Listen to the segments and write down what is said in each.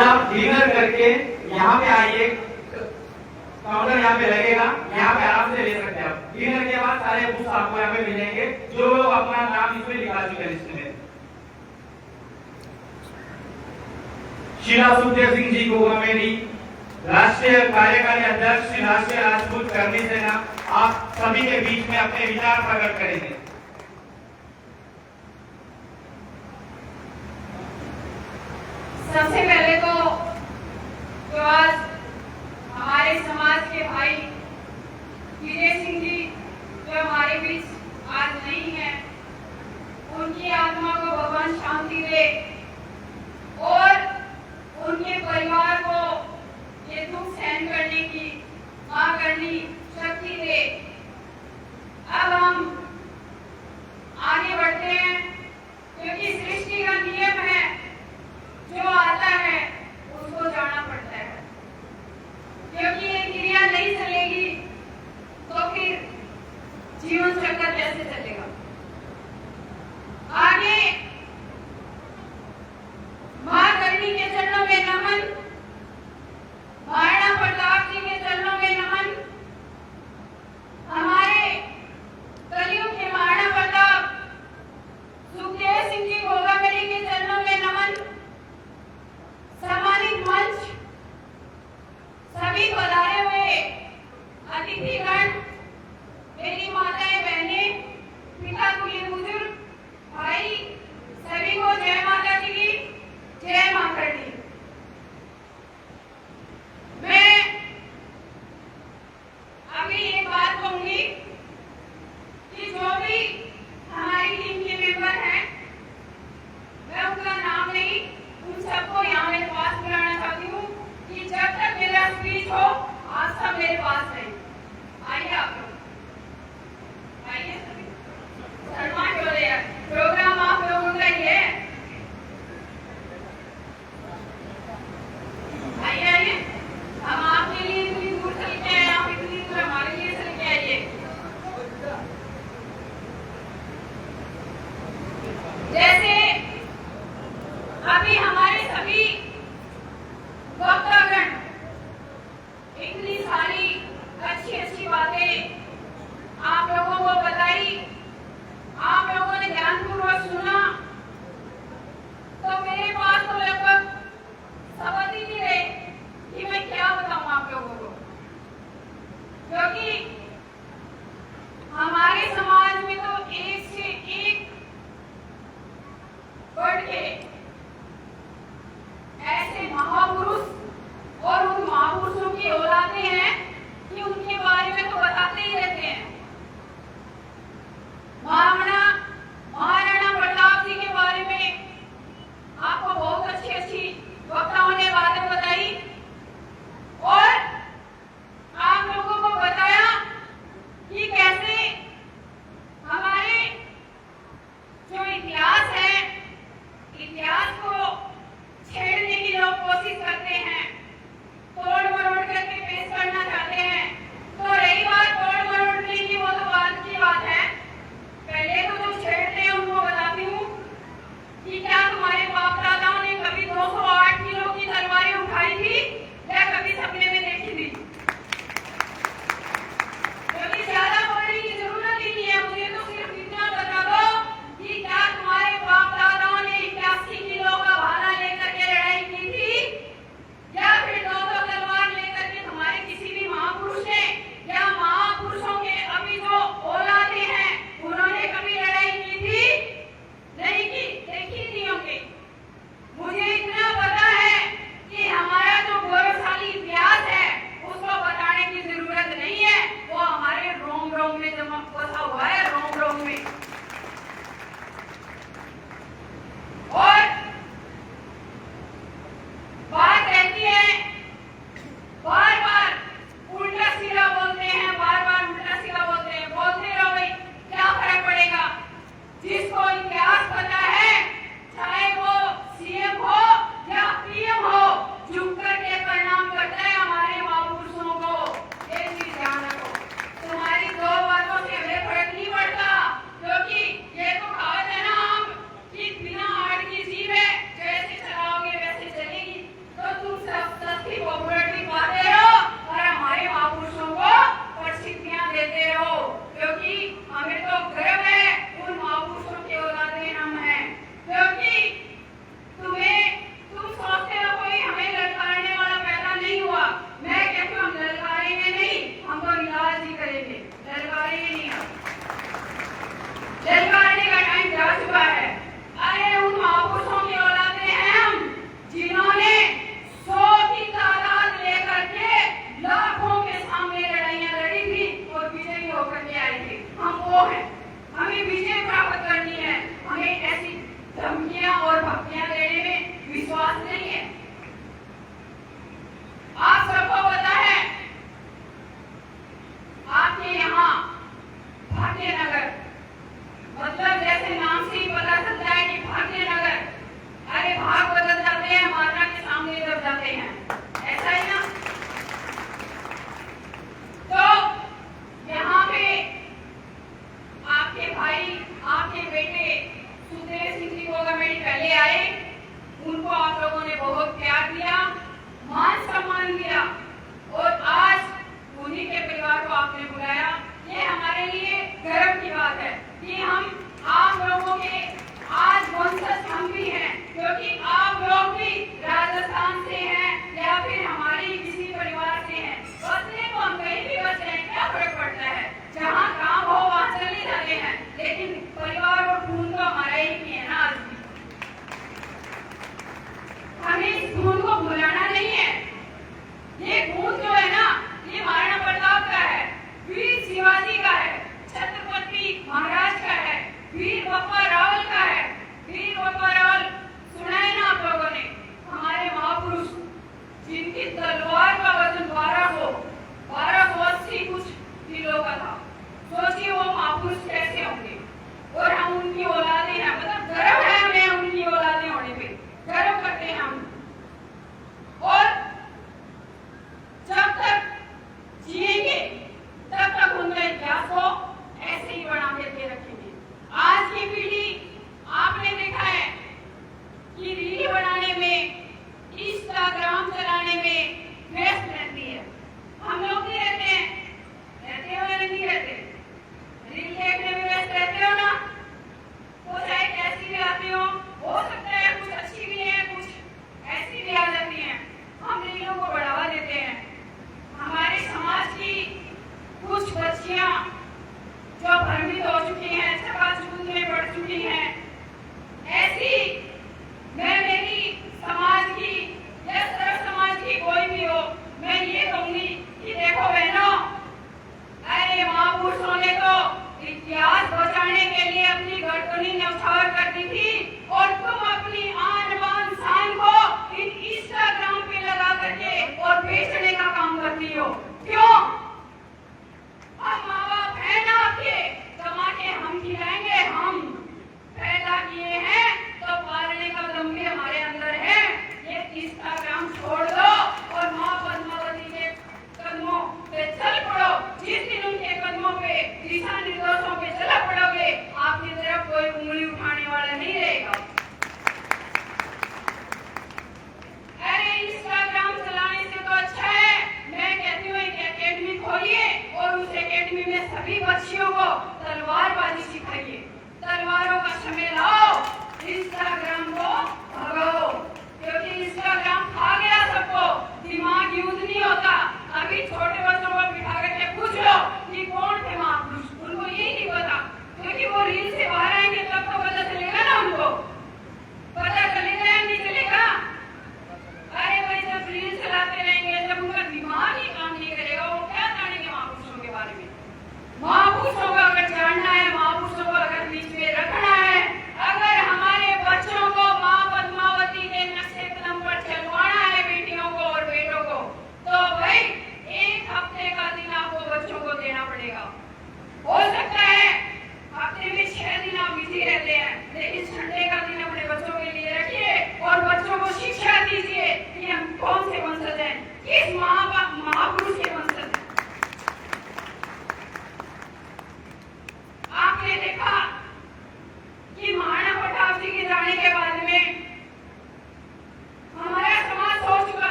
आप डिनर करके यहाँ पे आइए, काउंटर यहाँ पे लगेगा, यहाँ पे आराम से ले सकते हैं आप। डिनर के बाद सारे बुक्स आपको यहाँ पे मिलेंगे, जो लोग अपना नाम इसमें लिखा चुके हैं लिस्ट में। शीला सुखदेव सिंह जी को मेरी राष्ट्रीय कार्यकारी अध्यक्ष श्री राष्ट्रीय राजपूत कर्मी सेना आप सभी के बीच में अपने विचार प्रकट करेंगे। सबसे पहले तो जो आज हमारे समाज के भाई विजय सिंह जी जो हमारे बीच आज नहीं है, उनकी आत्मा को भगवान शांति दे और उनके परिवार को ये दुख सहन करने की मां करनी शक्ति दे। अब हम आगे बढ़ते हैं, क्योंकि सृष्टि का नियम है, जो आता है उसको जाना पड़ता है, क्योंकि ये क्रिया नहीं चलेगी तो फिर जीवन चक्र कैसे चलेगा। आगे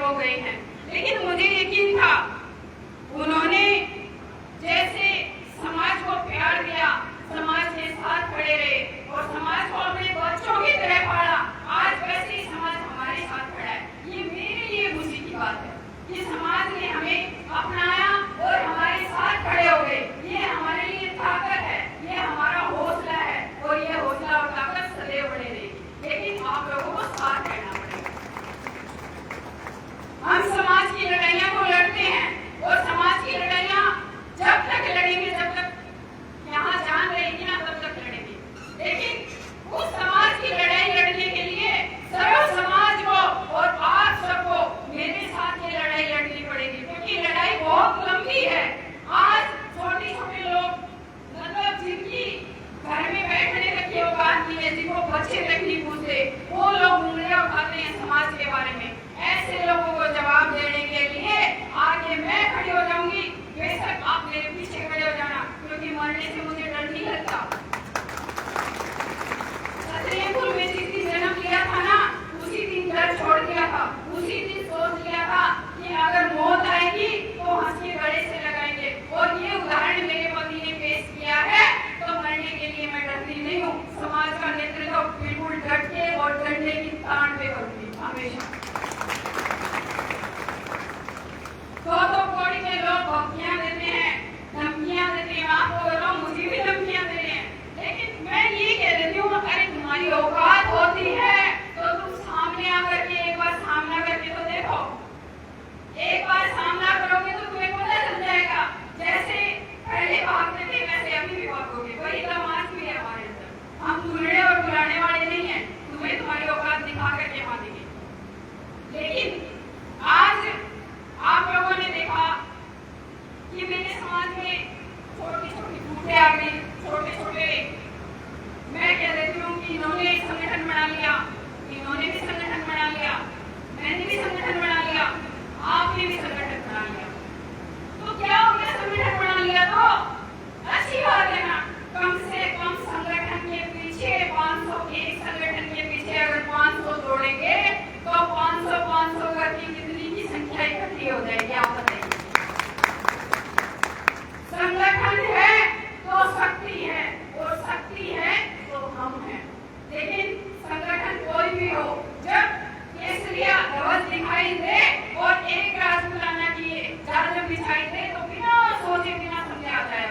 हो गए हैं, लेकिन मुझे यकीन था उन्होंने जैसे समाज को प्यार दिया, समाज के साथ खड़े रहे और समाज को अपने बच्चों की तरह पाला, आज वैसे ही समाज हमारे साथ खड़ा है। ये मेरे लिए खुशी की बात है कि समाज ने हमें अपनाया और हमारे साथ खड़े हो गए। ये हमारे लिए ताकत है, ये हमारा हौसला है और ये हौसला और ताकत सदैव बने रहेगी। लेकिन आप लोगों को साथ रहना पड़ेगा। हम समाज की लड़ाइयाँ को लड़ते हैं और समाज की लड़ाइयाँ जब तक लड़ेंगे, जब तक यहाँ जान रहेगी ना, तब तक लड़ेंगे। लेकिन उस समाज की लड़ाई लड़ने के लिए सर्व समाज को और आप सबको मेरे साथ ये लड़ाई लड़नी पड़ेगी, क्योंकि लड़ाई बहुत लंबी है। आज छोटे छोटे लोग, मतलब जिनकी घर में बैठने तक की औकात नहीं है, जिनको बच्चे तक नहीं पूछते, वो लोग उंगलियां उठाते हैं समाज के बारे में। ऐसे लोगों को जवाब देने के लिए आगे मैं खड़ी हो जाऊंगी, बेशक आप मेरे पीछे खड़े हो जाना, क्योंकि मरने से मुझे डर नहीं लगता। सतरेपुर में जिस दिन जन्म लिया था ना, उसी दिन डर छोड़ दिया था, उसी दिन सोच लिया था कि अगर मौत आएगी तो हंस के गले से लगाएंगे। और ये उदाहरण मेरे पति ने पेश किया है, तो मरने के लिए मैं डरती नहीं हूँ। समाज का नेतृत्व बिल्कुल डट के और डंडे की तान पे करूंगी हमेशा। तो कोड़ी में लोग धमकियां देते हैं, माफ करो, मुझे भी धमकियां दे रहे हैं, लेकिन मैं ये कह देती हूँ, अरे तुम्हारी औकात होती है तो तुम सामने आकर के एक बार सामना करके तो देखो। एक बार सामना करोगे तो तुम्हें पता चल जाएगा, जैसे पहले भागते थे वैसे अभी भी भागोगे। वही समाज भी है हमारे अंदर। हम बुलने और बुलाने वाले नहीं है, तुम्हें तुम्हारी औकात दिखा करके मानेंगे। लेकिन आज आप लोगों ने देखा कि मेरे समाज में छोटी छोटी फूटे आ गई, छोटे छोटे, मैं कह देती हूँ कि इन्होंने संगठन बना लिया, इन्होंने भी संगठन बना लिया, मैंने भी संगठन बना लिया, आपने भी संगठन बना लिया। तो क्या हो गया, संगठन बना लिया तो अच्छी बात है ना। कम से कम संगठन के पीछे 500, एक संगठन के पीछे अगर 500 जोड़ेंगे तो 500 करके कितनी की संख्या इकट्ठी हो जाएगी, आप बताइए। संगठन है तो शक्ति है, और शक्ति है तो हम हैं। लेकिन संगठन कोई भी हो, जब केसरिया ध्वज दिखाई दे और एक राजपुताना की चादर बिछाई दे तो बिना सोचे बिना समझे आ जाए।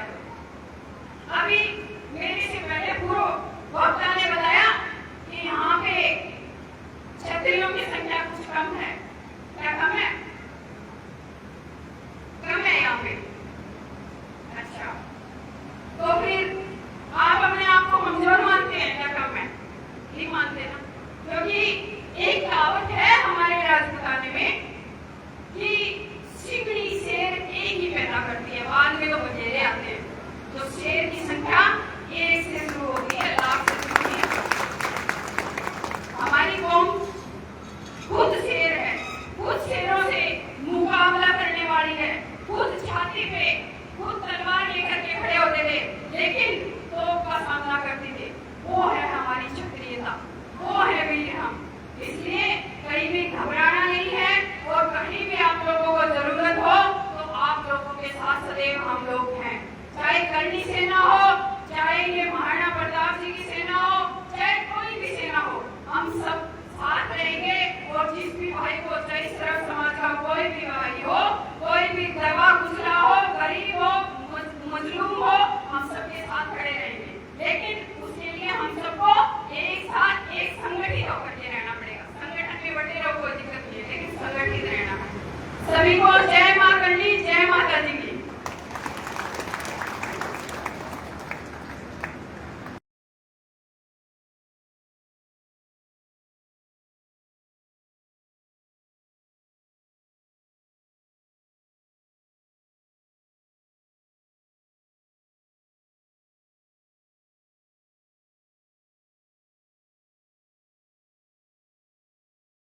अभी मेरे से पहले पूर्व वक्ता ने बताया कि यहाँ पे क्षत्रियों की संख्या कुछ कम है। क्या कम है? कम है यहाँ पे। अच्छा, तो फिर आप अपने आप को कमजोर मानते हैं क्या? कम है नहीं मानते ना, क्योंकि एक कहावत है हमारे राजपुताने में कि सिकड़ी शेर एक ही पैदा करती है, बाद में तो बचेरे आते हैं। तो शेर की संख्या एक से शुरू होती है, लाख से शुरू होती है। हमारी कौम खुद शेर है, खुद शेरों से मुकाबला करने वाली है, खुद छाती पे खुद तलवार लेकर के खड़े होते थे, लेकिन तोप का सामना करते थे। वो है हमारी क्षत्रियता, वो है वीर हम। इसलिए कहीं भी घबराना नहीं है, और कहीं भी आप लोगों को जरूरत हो तो आप लोगों के साथ सदैव हम लोग हैं। चाहे करनी सेना हो, चाहे ये महाराणा प्रताप जी की सेना हो, चाहे कोई भी सेना हो, हम सब साथ रहेंगे। और जिस भी भाई को, चाहे सर्व समाज का कोई भी भाई हो, कोई भी दबा कुचला हो, गरीब हो, मजलूम हो, हम सबके साथ खड़े रहेंगे। लेकिन उसके लिए हम सबको एक साथ, एक संगठित होकर के रहना पड़ेगा। संगठन में बटे रहो कोई दिक्कत नहीं है, लेकिन संगठित रहना। सभी को जय